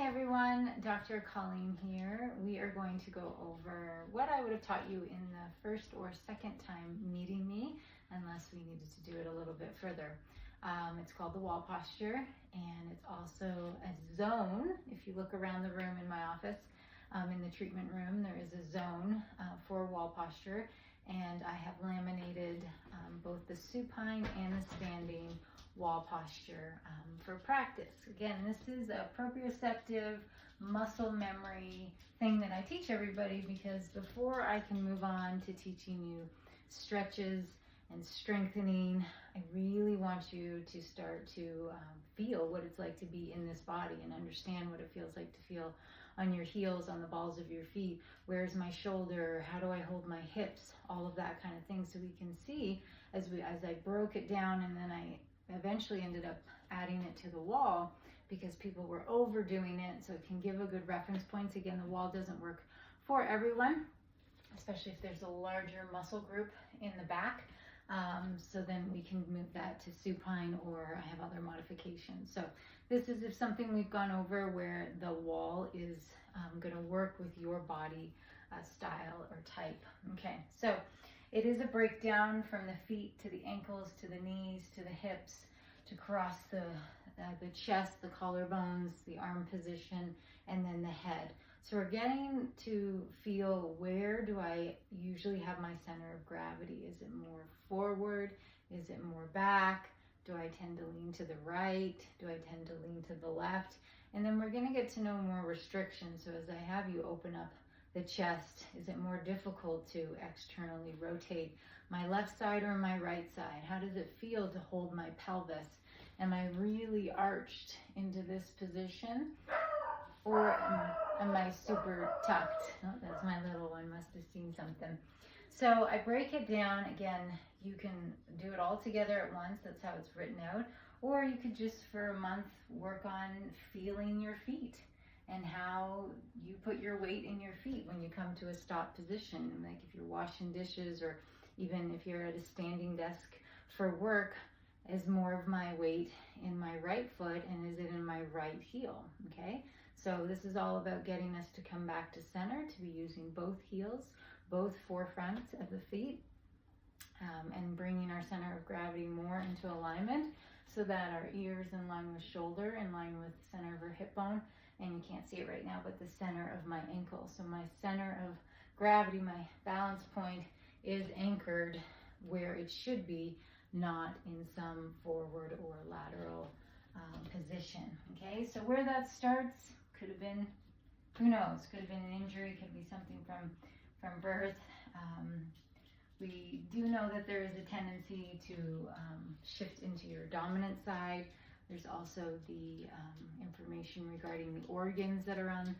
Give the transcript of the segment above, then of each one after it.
everyone, Dr. Colleen here. We are going to go over what I would have taught you in the first or second time meeting me, unless we needed to do it a little bit further. It's called the wall posture, and it's also a zone. If you look around the room in my office, in the treatment room, there is a zone for wall posture, and I have laminated both the supine and the standing wall posture for practice. Again, this is a proprioceptive muscle memory thing that I teach everybody, because before I can move on to teaching you stretches and strengthening, I really want you to start to feel what it's like to be in this body and understand what it feels like to feel on your heels, on the balls of your feet. Where's my shoulder? How do I hold my hips? All of that kind of thing, so we can see as I broke it down, and then I eventually ended up adding it to the wall because people were overdoing it, so it can give a good reference points. Again, the wall doesn't work for everyone, especially if there's a larger muscle group in the back. So then we can move that to supine, or I have other modifications. So this is if something we've gone over where the wall is going to work with your body style or type. Okay, so it is a breakdown from the feet to the ankles, to the knees, to the hips, to cross the chest, the collarbones, the arm position, and then the head. So we're getting to feel, where do I usually have my center of gravity? Is it more forward? Is it more back? Do I tend to lean to the right? Do I tend to lean to the left? And then we're going to get to know more restrictions. So as I have you open up the chest, is it more difficult to externally rotate my left side or my right side? How does it feel to hold my pelvis? Am I really arched into this position, or am I super tucked? Oh, that's my little one, must have seen something. So I break it down. Again, you can do it all together at once. That's how it's written out. Or you could just for a month work on feeling your feet and how you put your weight in your feet when you come to a stop position. Like if you're washing dishes, or even if you're at a standing desk for work, is more of my weight in my right foot, and is it in my right heel? Okay, so this is all about getting us to come back to center, to be using both heels, both forefronts of the feet, and bringing our center of gravity more into alignment, so that our ears in line with shoulder, in line with the center of our hip bone, and you can't see it right now, but the center of my ankle. So my center of gravity, my balance point, is anchored where it should be, not in some forward or lateral position. Okay, so where that starts could have been, who knows, could have been an injury, could be something from birth. We do know that there is a tendency to shift into your dominant side. There's also the information regarding the organs that are on,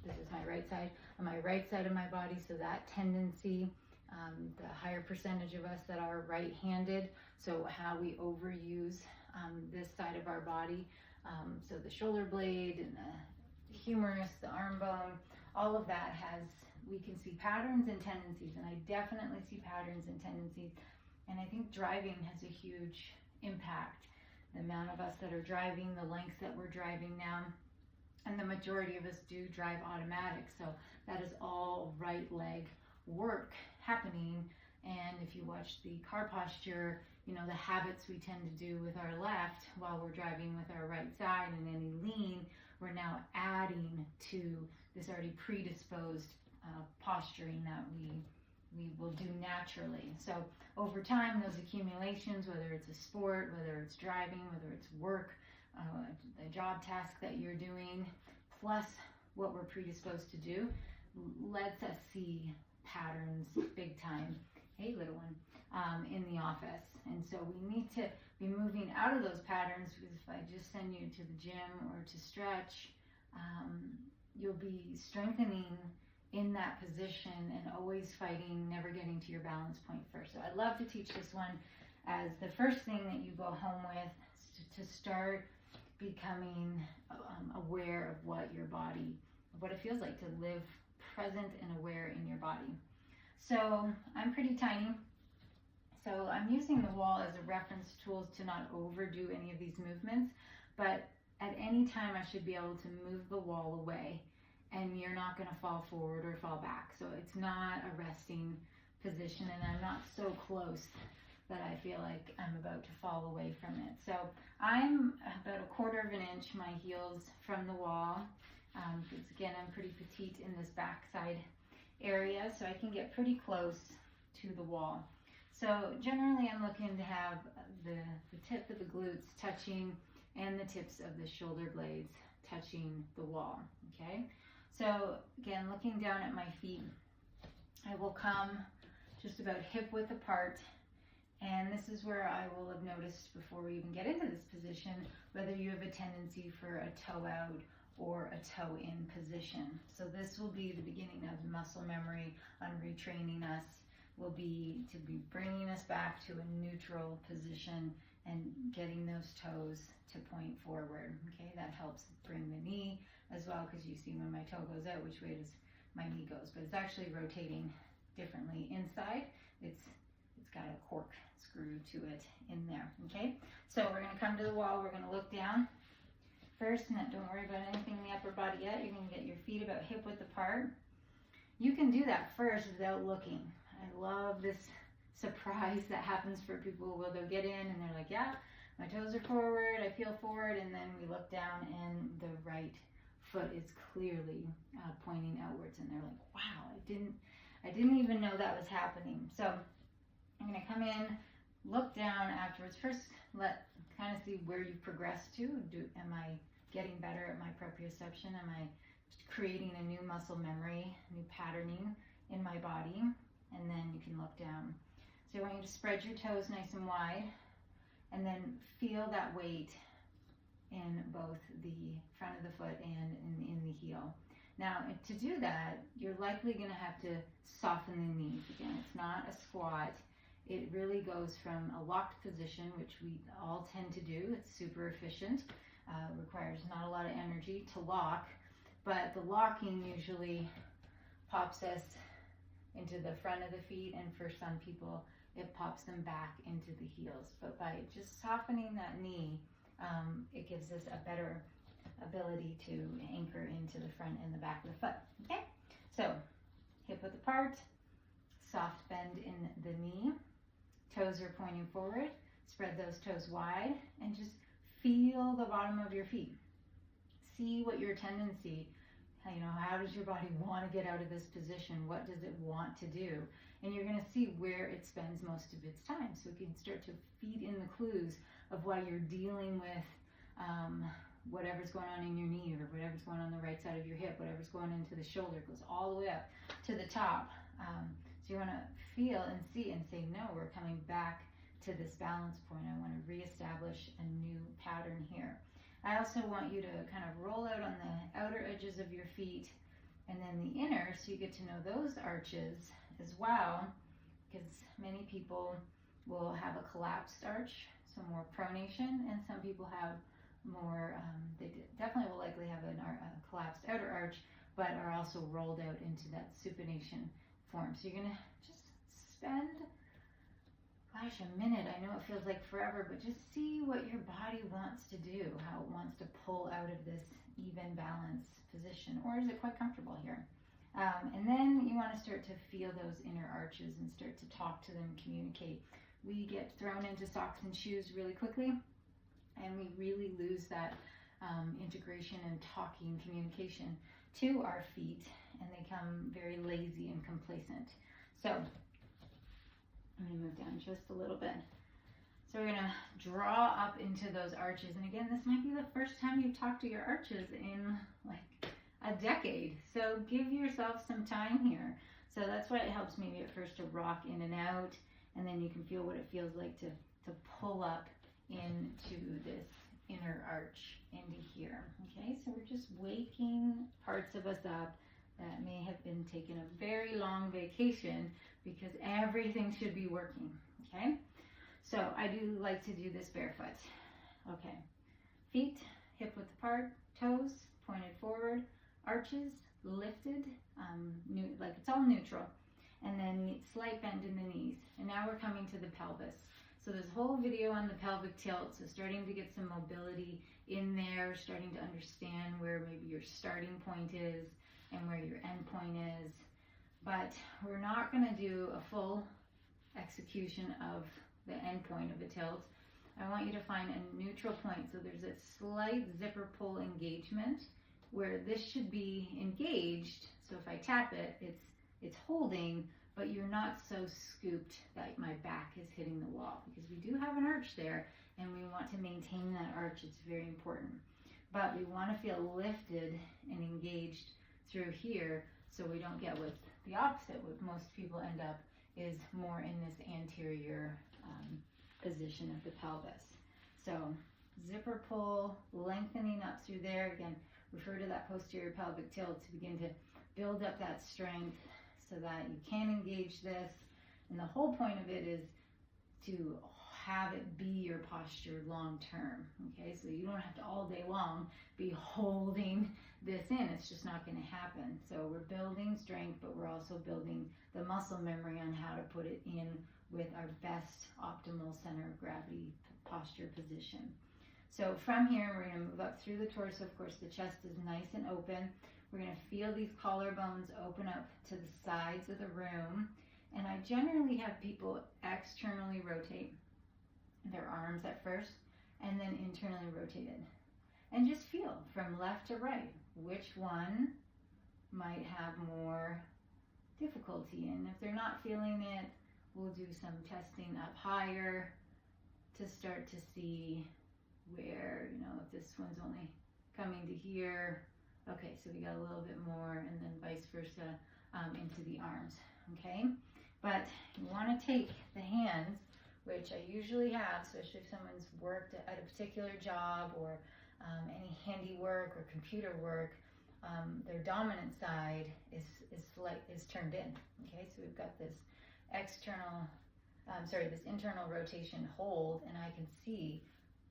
this is my right side, on my right side of my body, so that tendency, the higher percentage of us that are right-handed, so how we overuse this side of our body, so the shoulder blade and the humerus, the arm bone, all of that we can see patterns and tendencies, and I definitely see patterns and tendencies, and I think driving has a huge impact. The amount of us that are driving, the length that we're driving now, and the majority of us do drive automatic, so that is all right leg work happening. And if you watch the car posture, you know, the habits we tend to do with our left while we're driving with our right side, and any lean, we're now adding to this already predisposed posturing that we will do naturally. So over time, those accumulations, whether it's a sport, whether it's driving, whether it's work, a job task that you're doing, plus what we're predisposed to do, lets us see patterns big time, hey little one, in the office. And so we need to be moving out of those patterns, because if I just send you to the gym or to stretch, you'll be strengthening in that position and always fighting, never getting to your balance point first. So I love to teach this one as the first thing that you go home with, to start becoming aware of what your body, what it feels like to live present and aware in your body. So I'm pretty tiny, so I'm using the wall as a reference tool to not overdo any of these movements, but at any time I should be able to move the wall away and you're not going to fall forward or fall back. So it's not a resting position, and I'm not so close that I feel like I'm about to fall away from it. So I'm about 1/4 of an inch, my heels from the wall. Because again, I'm pretty petite in this backside area, so I can get pretty close to the wall. So generally I'm looking to have the tip of the glutes touching and the tips of the shoulder blades touching the wall, okay? So again, looking down at my feet, I will come just about hip width apart, and this is where I will have noticed before we even get into this position whether you have a tendency for a toe out or a toe in position. So this will be the beginning of muscle memory on retraining us, will be to be bringing us back to a neutral position and getting those toes to point forward. Okay, that helps bring the knee as well, because you see when my toe goes out, which way does my knee goes, but it's actually rotating differently inside. It's got a cork screw to it in there. Okay, so we're going to come to the wall, we're going to look down first, and don't worry about anything in the upper body yet. You're going to get your feet about hip width apart. You can do that first without looking. I love this surprise that happens for people where they'll get in and they're like, yeah, my toes are forward, I feel forward, and then we look down and the right foot is clearly pointing outwards, and they're like, wow, I didn't even know that was happening. So I'm going to come in, look down afterwards. First, kind of see where you've progressed to. Am I getting better at my proprioception? Am I creating a new muscle memory, new patterning in my body? And then you can look down. So I want you to spread your toes nice and wide, and then feel that weight in both the front of the foot and in the heel. Now, to do that, you're likely going to have to soften the knees. Again, it's not a squat. It really goes from a locked position, which we all tend to do. It's super efficient, requires not a lot of energy to lock, but the locking usually pops us into the front of the feet, and for some people, it pops them back into the heels. But by just softening that knee, it gives us a better ability to anchor into the front and the back of the foot. Okay, so hip width apart, soft bend in the knee, toes are pointing forward, spread those toes wide, and just feel the bottom of your feet. See what your tendency, how does your body want to get out of this position? What does it want to do? And you're going to see where it spends most of its time. So you can start to feed in the clues of why you're dealing with whatever's going on in your knee, or whatever's going on the right side of your hip, whatever's going into the shoulder, goes all the way up to the top. So you want to feel and see and say, no, we're coming back to this balance point. I want to reestablish a new pattern here. I also want you to kind of roll out on the outer edges of your feet and then the inner, so you get to know those arches as well, because many people will have a collapsed arch, so more pronation, and some people have more, they definitely will likely have a collapsed outer arch, but are also rolled out into that supination form. So you're going to just spend, a minute. I know it feels like forever, but just see what your body wants to do, how it wants to pull out of this even balance position, or is it quite comfortable here? And then you want to start to feel those inner arches and start to talk to them, communicate. We get thrown into socks and shoes really quickly, and we really lose that integration and talking, communication to our feet, and they become very lazy and complacent. So I'm going to move down just a little bit. So we're going to draw up into those arches. And again, this might be the first time you've talked to your arches in like a decade. So give yourself some time here. So that's why it helps maybe at first to rock in and out, and then you can feel what it feels like to pull up into this inner arch into here. Okay, so we're just waking parts of us up that may have been taking a very long vacation, because everything should be working. Okay, so I do like to do this barefoot. Okay, feet hip width apart, toes pointed forward, arches lifted, like it's all neutral, and then slight bend in the knees. And now we're coming to the pelvis. So there's a whole video on the pelvic tilt, so starting to get some mobility in there, starting to understand where maybe your starting point is and where your end point is. But we're not going to do a full execution of the end point of a tilt. I want you to find a neutral point. So there's a slight zipper pull engagement where this should be engaged. So if I tap it, it's holding, but you're not so scooped that my back is hitting the wall, because we do have an arch there and we want to maintain that arch. It's very important. But we want to feel lifted and engaged through here so we don't get with the opposite. What most people end up is more in this anterior position of the pelvis. So zipper pull, lengthening up through there. Again, refer to that posterior pelvic tilt to begin to build up that strength so that you can engage this. And the whole point of it is to have it be your posture long term. Okay, so you don't have to all day long be holding this in. It's just not going to happen. So we're building strength, but we're also building the muscle memory on how to put it in with our best optimal center of gravity posture position. So from here, we're going to move up through the torso. Of course, the chest is nice and open. We're going to feel these collarbones open up to the sides of the room. And I generally have people externally rotate their arms at first and then internally rotated. And just feel from left to right which one might have more difficulty. And if they're not feeling it, we'll do some testing up higher to start to see where, if this one's only coming to here. Okay, so we got a little bit more, and then vice versa into the arms, okay? But you want to take the hands, which I usually have, especially if someone's worked at a particular job or any handiwork or computer work, their dominant side is turned in, okay? So we've got this this internal rotation hold, and I can see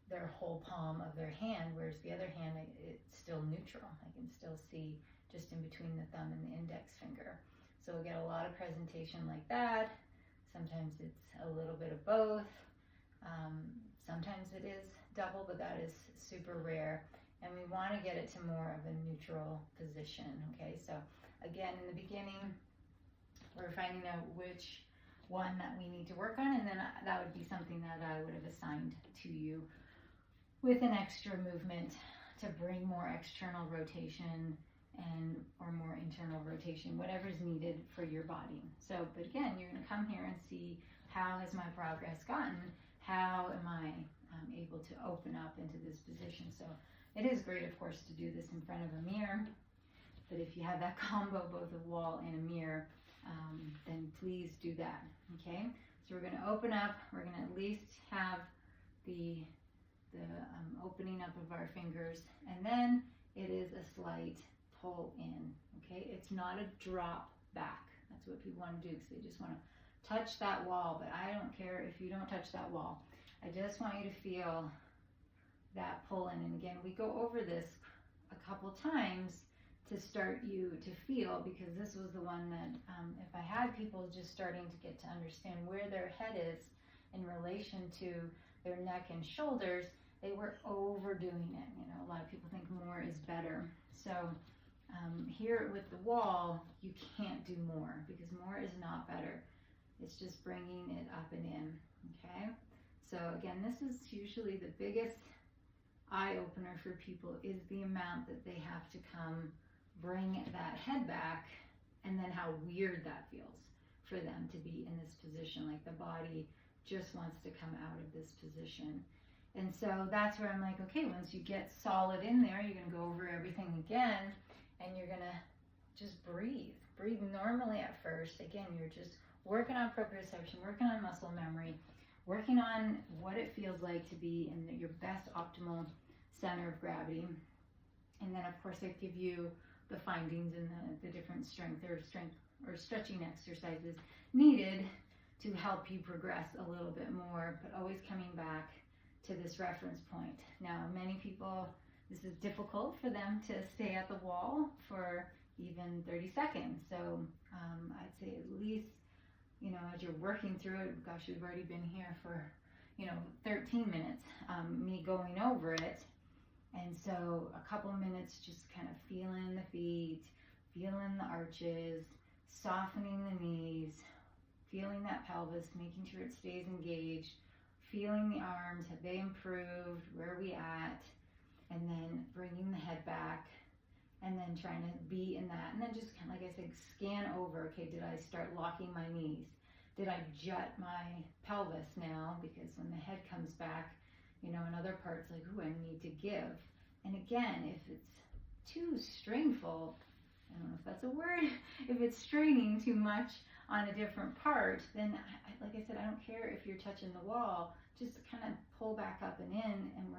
their whole palm of their hand, whereas the other hand, it's still neutral. I can still see just in between the thumb and the index finger. So we'll get a lot of presentation like that. Sometimes it's a little bit of both. Sometimes it is double, but that is super rare. And we want to get it to more of a neutral position, okay? So again, in the beginning, we're finding out which one that we need to work on, and then that would be something that I would have assigned to you with an extra movement to bring more external rotation or more internal rotation, whatever is needed for your body. So, but again, you're going to come here and see, how has my progress gotten? How am I able to open up into this position? So it is great, of course, to do this in front of a mirror, but if you have that combo, both a wall and a mirror, then please do that, okay? So we're going to open up. We're going to at least have the opening up of our fingers, and then it is a slight pull in, okay? It's not a drop back. That's what people want to do, because they just want to touch that wall, but I don't care if you don't touch that wall. I just want you to feel that pull in. And again, we go over this a couple times to start you to feel, because this was the one that if I had people just starting to get to understand where their head is in relation to their neck and shoulders, they were overdoing it. A lot of people think more is better. So here with the wall, you can't do more, because more is not better. It's just bringing it up and in, okay? So again, this is usually the biggest eye opener for people, is the amount that they have to come bring that head back, and then how weird that feels for them to be in this position, like the body just wants to come out of this position. And so that's where I'm like, okay, once you get solid in there, you're going to go over everything again, and you're going to just breathe normally at first. Again, you're just working on proprioception, working on muscle memory, working on what it feels like to be in your best optimal center of gravity. And then of course I give you the findings and the different strength or stretching exercises needed to help you progress a little bit more, but always coming back to this reference point. Now, many people, this is difficult for them to stay at the wall for even 30 seconds. So I'd say at least, as you're working through it, gosh, we've already been here for 13 minutes, me going over it. And so a couple of minutes just kind of feeling the feet, feeling the arches, softening the knees, feeling that pelvis, making sure it stays engaged, feeling the arms, have they improved, where are we at, and then bringing the head back, and then trying to be in that, and then just kind of, like I said, scan over, okay, did I start locking my knees? Did I jut my pelvis now? Because when the head comes back, in other parts, like, ooh, I need to give. And again, if it's too strainful, I don't know if that's a word, if it's straining too much on a different part, then, like I said, I don't care if you're touching the wall, just kind of pull back up and in, and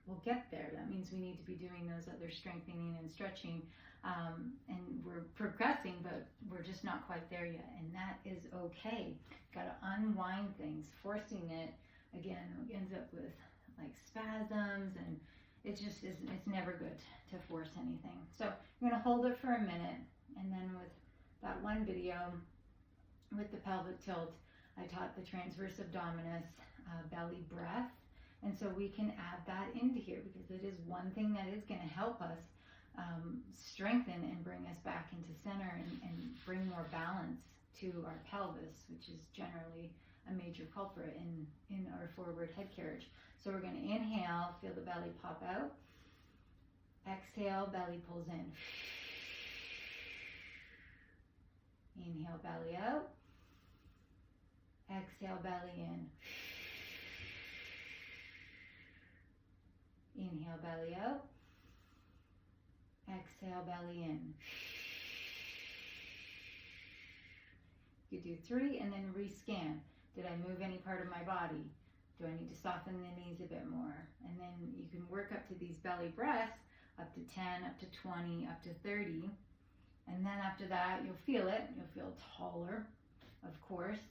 we'll get there. That means we need to be doing those other strengthening and stretching, and we're progressing, but we're just not quite there yet, and that is okay. Got to unwind things. Forcing it, again, ends up with like spasms, and it just is, it's never good to force anything. So I'm going to hold it for a minute, and then with that one video with the pelvic tilt, I taught the transverse abdominis belly breath. And so we can add that into here, because it is one thing that is going to help us strengthen and bring us back into center, and bring more balance to our pelvis, which is generally a major culprit in our forward head carriage. So we're going to inhale, feel the belly pop out. Exhale, belly pulls in. Inhale, belly out. Exhale, belly in. Inhale, belly out. Exhale, belly in. You do 3 and then rescan. Did I move any part of my body? Do I need to soften the knees a bit more? And then you can work up to these belly breaths, up to 10, up to 20, up to 30. And then after that, you'll feel it. You'll feel taller, of course,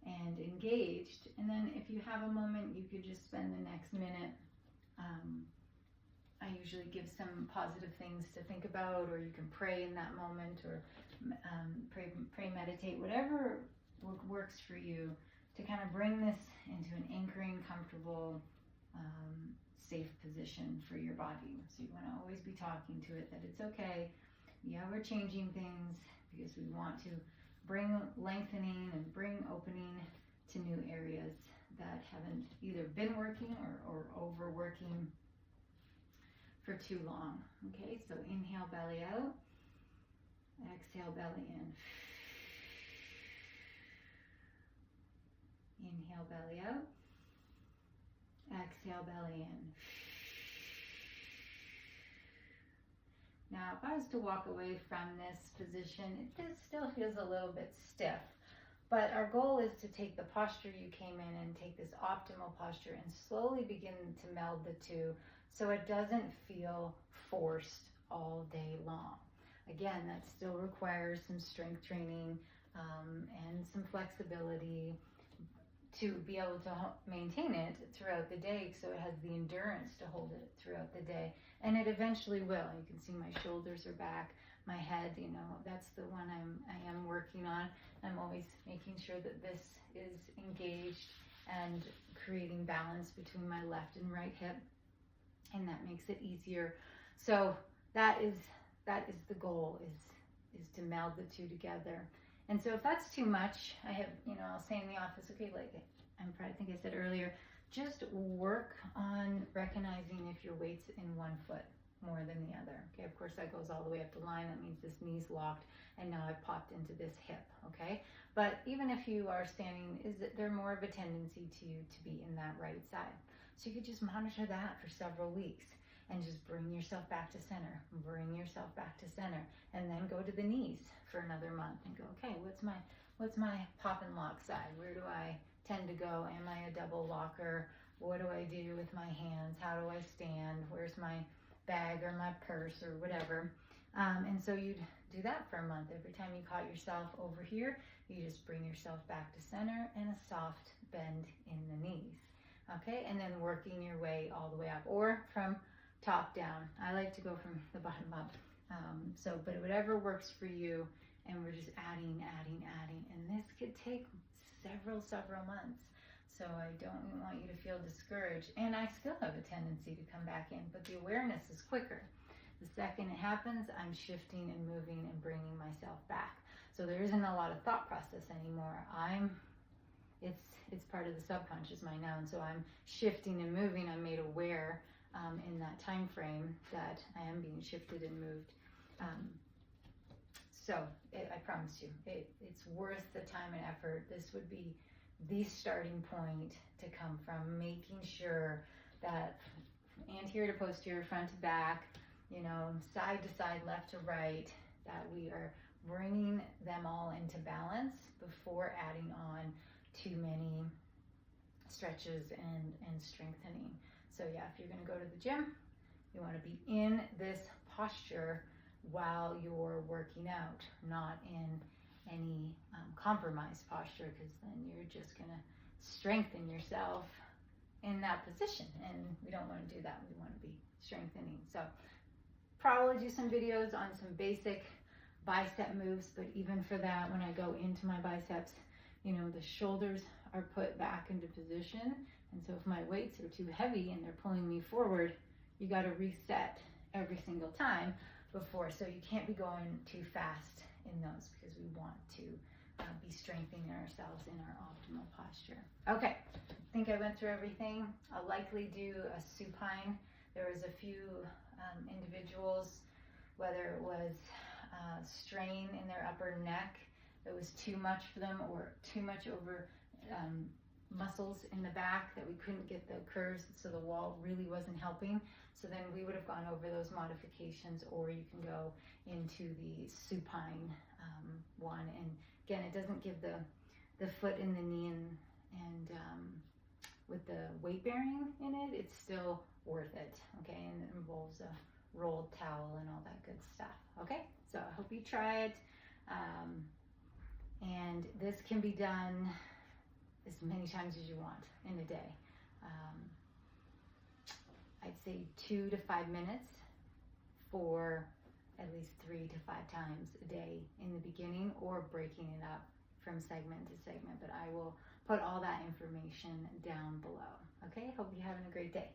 and engaged. And then if you have a moment, you could just spend the next minute. I usually give some positive things to think about, or you can pray in that moment, or pray, meditate, whatever works for you, to kind of bring this into an anchoring, comfortable, safe position for your body. So you want to always be talking to it that it's okay. Yeah, we're changing things because we want to bring lengthening and bring opening to new areas that haven't either been working or overworking for too long. Okay, so inhale, belly out. Exhale, belly in. Inhale, belly out. Exhale, belly in. Now, if I was to walk away from this position, it still feels a little bit stiff. But our goal is to take the posture you came in and take this optimal posture and slowly begin to meld the two, so it doesn't feel forced all day long. Again, that still requires some strength training and some flexibility to be able to maintain it throughout the day, so it has the endurance to hold it throughout the day. And it eventually will. You can see my shoulders are back, my head, that's the one I am working on. I'm always making sure that this is engaged and creating balance between my left and right hip, and that makes it easier. So that is the goal, is to meld the two together. And so if that's too much, I have, I'll say in the office, okay, like I think I said earlier, just work on recognizing if your weight's in one foot more than the other. Okay, of course that goes all the way up the line. That means this knee's locked, and now I've popped into this hip, okay? But even if you are standing, is there more of a tendency to be in that right side? So you could just monitor that for several weeks and just bring yourself back to center, and then go to the knees for another month and go, okay, what's my pop and lock side? Where do I tend to go? Am I a double locker? What do I do with my hands? How do I stand? Where's my bag or my purse or whatever? And so you'd do that for a month. Every time you caught yourself over here, you just bring yourself back to center and a soft bend in the knees. Okay, and then working your way all the way up, or from top down. I like to go from the bottom up. But whatever works for you, and we're just adding, and this could take several months. So I don't want you to feel discouraged. And I still have a tendency to come back in, but the awareness is quicker. The second it happens, I'm shifting and moving and bringing myself back. So there isn't a lot of thought process anymore. It's part of the subconscious mind now, and so I'm shifting and moving. I'm made aware in that time frame that I am being shifted and moved. I promise you, it's worth the time and effort. This would be the starting point to come from, making sure that anterior to posterior, front to back, side to side, left to right, that we are bringing them all into balance before adding on too many stretches and strengthening. So yeah, if you're going to go to the gym, you want to be in this posture while you're working out, not in any compromised posture, because then you're just going to strengthen yourself in that position, and we don't want to do that. We want to be strengthening. So probably do some videos on some basic bicep moves, but even for that, when I go into my biceps, the shoulders are put back into position, and so if my weights are too heavy and they're pulling me forward, you got to reset every single time before, so you can't be going too fast in those, because we want to be strengthening ourselves in our optimal posture. Okay, I think I went through everything. I'll likely do a supine. There was a few individuals, whether it was strain in their upper neck, it was too much for them, or too much over muscles in the back that we couldn't get the curves, so the wall really wasn't helping. So then we would have gone over those modifications, or you can go into the supine one. And again, it doesn't give the foot and the knee and with the weight bearing in it, it's still worth it, okay? And it involves a rolled towel and all that good stuff, okay? So I hope you try it. And this can be done as many times as you want in a day. I'd say 2 to 5 minutes for at least 3 to 5 times a day in the beginning, or breaking it up from segment to segment. But I will put all that information down below. Okay, hope you're having a great day.